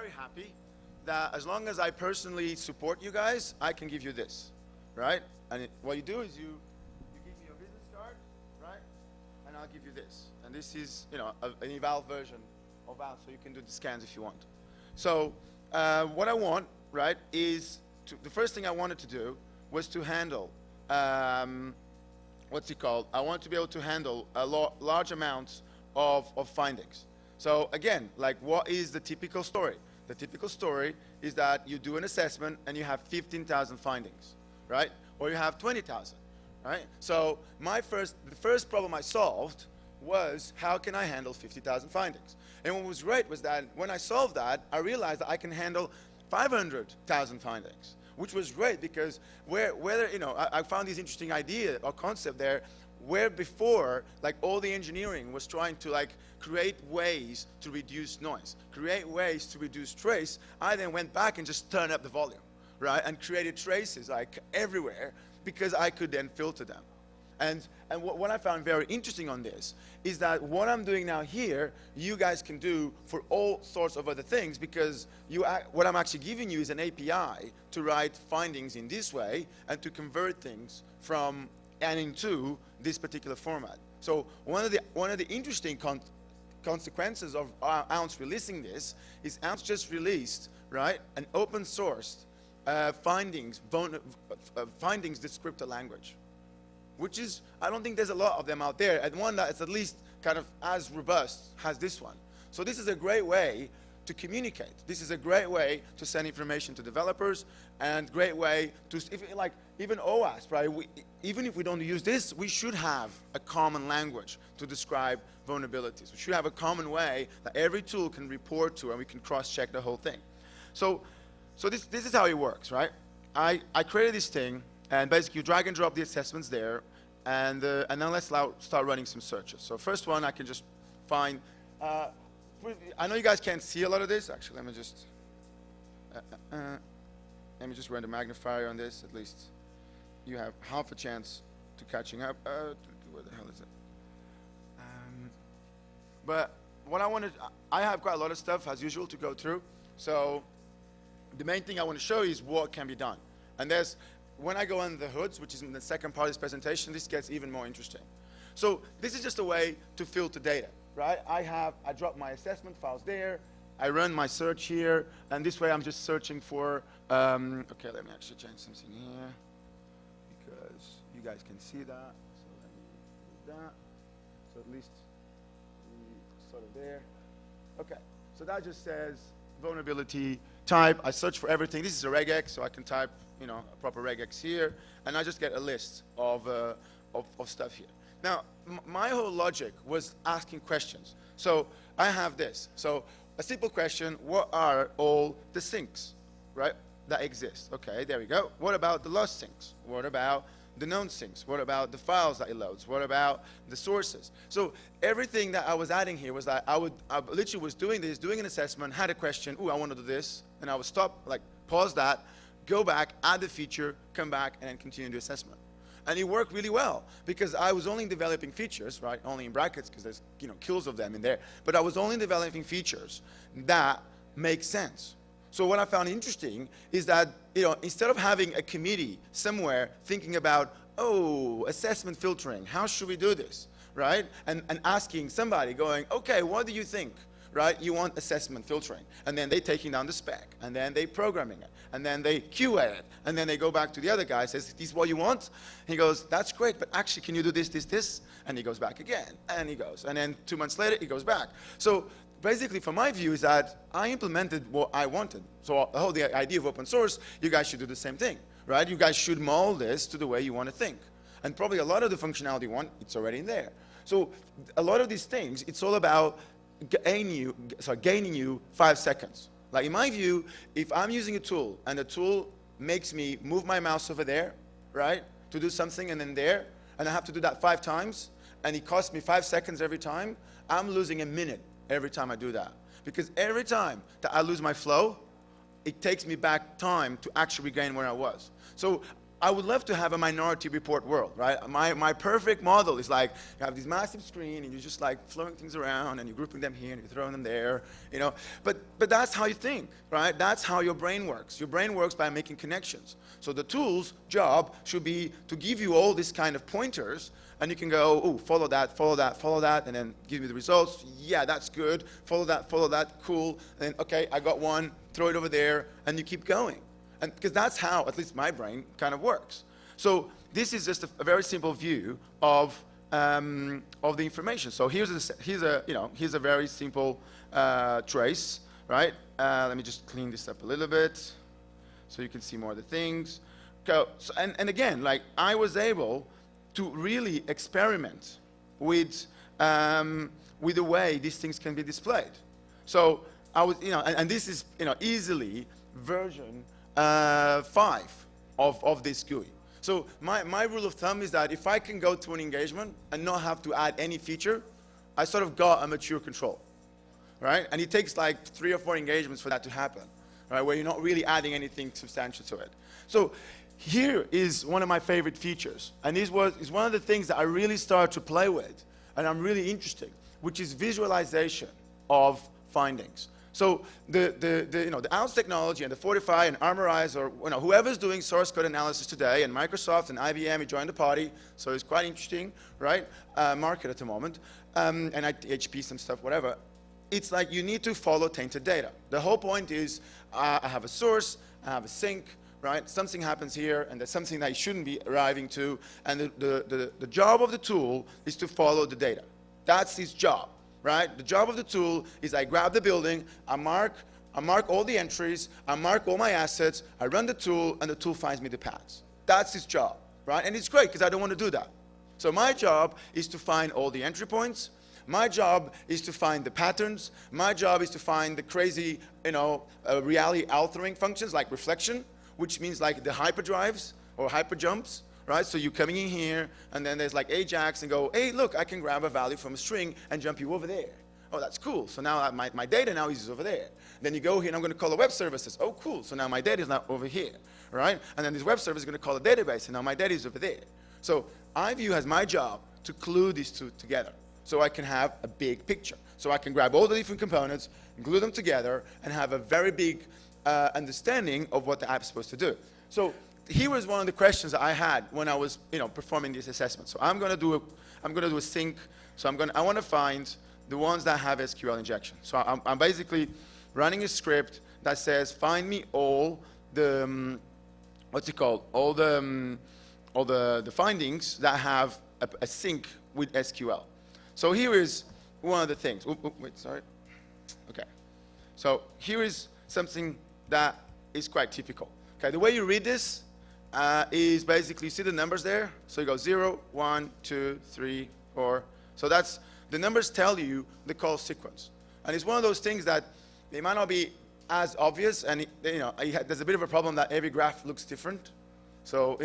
very happy that as long as I personally support you guys, I can give you this, right? And what you do is you give me your business card, right? And I'll give you this. And this is, you know, an eval version of that, so you can do the scans if you want. So what I want, right, is the first thing I wanted to do was to handle, what's it called? I want to be able to handle large amounts of findings. So again, like, what is the typical story? The typical story is that you do an assessment and you have 15,000 findings, right? Or you have 20,000, right? So the first problem I solved was, how can I handle 50,000 findings? And what was great was that when I solved that, I realized that I can handle 500,000 findings, which was great because I found this interesting idea or concept there, where before, like, all the engineering was trying to, like, create ways to reduce noise, create ways to reduce trace. I then went back and just turned up the volume, right, and created traces like everywhere, because I could then filter them. And what I found very interesting on this is that what I'm doing now here, you guys can do for all sorts of other things, because what I'm actually giving you is an API to write findings in this way and to convert things from and into this particular format. So one of the interesting consequences of Ounce releasing this is Ounce just released, right, an open sourced findings descriptor language, which is, I don't think there's a lot of them out there, and one that is at least kind of as robust has this one. So this is a great way to communicate. This is a great way to send information to developers, and great way to, like, even OWASP, right? Even if we don't use this, we should have a common language to describe vulnerabilities. We should have a common way that every tool can report to, and we can cross-check the whole thing. So this is how it works, right? I created this thing, and basically you drag and drop the assessments there, and then let's start running some searches. So first one, I can just find, I know you guys can't see a lot of this. Actually, let me just run the magnifier on this. At least you have half a chance to catching up. Where the hell is it? But what I have quite a lot of stuff as usual to go through. So the main thing I want to show you is what can be done. And when I go under the hoods, which is in the second part of this presentation, this gets even more interesting. So this is just a way to filter data, right? I drop my assessment files there, I run my search here, and this way I'm just searching for, okay, let me actually change something here, because you guys can see that. So let me do that. So at least we sort of there. Okay, so that just says vulnerability type. I search for everything. This is a regex, so I can type, you know, a proper regex here, and I just get a list of stuff here. Now, my whole logic was asking questions. So I have this. So a simple question: what are all the sinks, right, that exist? Okay, there we go. What about the lost sinks? What about the known sinks? What about the files that it loads? What about the sources? So everything that I was adding here was that I literally was doing an assessment, had a question, ooh, I want to do this, and I would stop, like, pause that, go back, add the feature, come back, and then continue the assessment. And it worked really well, because I was only developing features, right, only in brackets, because there's, you know, kills of them in there, but I was only developing features that make sense. So what I found interesting is that, you know, instead of having a committee somewhere thinking about, oh, assessment filtering, how should we do this, right? And asking somebody, going, okay, what do you think, right? You want assessment filtering. And then they taking down the spec, and then they programming it, and then they QA it, and then they go back to the other guy, says, this is what you want? He goes, that's great, but actually, can you do this, this, this? And he goes back again, and he goes. And then 2 months later, he goes back. So basically, from my view, is that I implemented what I wanted. So the idea of open source, you guys should do the same thing, right? You guys should mold this to the way you want to think. And probably a lot of the functionality you want, it's already in there. So a lot of these things, it's all about gaining you 5 seconds. Like, in my view, if I'm using a tool and the tool makes me move my mouse over there, right, to do something, and then there, and I have to do that 5 times, and it costs me 5 seconds every time, I'm losing a minute every time I do that. Because every time that I lose my flow, it takes me back time to actually regain where I was. So I would love to have a Minority Report world, right? My perfect model is like, you have this massive screen and you're just like flowing things around and you're grouping them here and you're throwing them there, you know? But that's how you think, right? That's how your brain works. Your brain works by making connections. So the tool's job should be to give you all these kind of pointers, and you can go, oh, follow that, follow that, follow that, and then give me the results. Yeah, that's good. Follow that, cool. And then, okay, I got one, throw it over there, and you keep going. And because that's how, at least my brain, kind of works. So this is just a very simple view of the information. So here's a very simple trace, right? Let me just clean this up a little bit so you can see more of the things. So, and again, like I was able to really experiment with the way these things can be displayed. So I was, and this is, easily version 5 of this GUI. So my rule of thumb is that if I can go to an engagement and not have to add any feature, I sort of got a mature control, right? And it takes like 3 or 4 engagements for that to happen, right? Where you're not really adding anything substantial to it. So here is one of my favorite features, and is one of the things that I really started to play with, and I'm really interested, which is visualization of findings. So the Owasp technology and the Fortify and Armorize, or whoever's doing source code analysis today, and Microsoft and IBM, you joined the party, so it's quite interesting, right? Market at the moment, and HP, some stuff, whatever. It's like you need to follow tainted data. The whole point is I have a source, I have a sink, right? Something happens here, and there's something that I shouldn't be arriving to, and the job of the tool is to follow the data. That's its job. Right? The job of the tool is I grab the building, I mark all the entries, I mark all my assets, I run the tool, and the tool finds me the paths. That's its job, right? And it's great because I don't want to do that. So my job is to find all the entry points. My job is to find the patterns. My job is to find the crazy, reality altering functions like reflection, which means like the hyperdrives or hyperjumps. Right? So you're coming in here, and then there's like Ajax, and go, hey, look, I can grab a value from a string and jump you over there. Oh, that's cool. So now my data now is over there. Then you go here, and I'm going to call a web services. Oh, cool. So now my data is now over here, right? And then this web service is going to call a database, and now my data is over there. So I view as my job to glue these two together, so I can have a big picture. So I can grab all the different components, glue them together, and have a very big understanding of what the app is supposed to do. So here was one of the questions I had when I was, performing this assessment. So I'm going to do a sync. So I want to find the ones that have SQL injection. So I'm basically running a script that says find me all the all the findings that have a sync with SQL. So here is one of the things. Wait, sorry. Okay. So here is something that is quite typical. Okay, the way you read this is basically, you see the numbers there? So you go 0, 1, 2, 3, 4. So that's, the numbers tell you the call sequence. And it's one of those things that it might not be as obvious, and there's a bit of a problem that every graph looks different. So,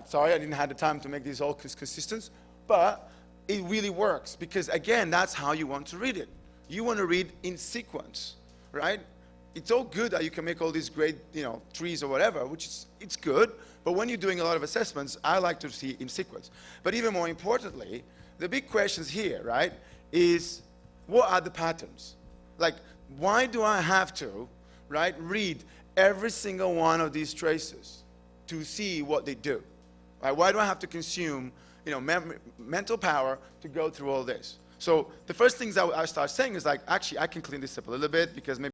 sorry I didn't have the time to make these all consistent, but it really works because, again, that's how you want to read it. You want to read in sequence, right? It's all good that you can make all these great, trees or whatever, which is, it's good, but when you're doing a lot of assessments, I like to see in sequence. But even more importantly, the big questions here, right, is what are the patterns? Like, why do I have to, right, read every single one of these traces to see what they do? Right? Why do I have to consume, mental power to go through all this? So the first things I start saying is like, actually, I can clean this up a little bit because maybe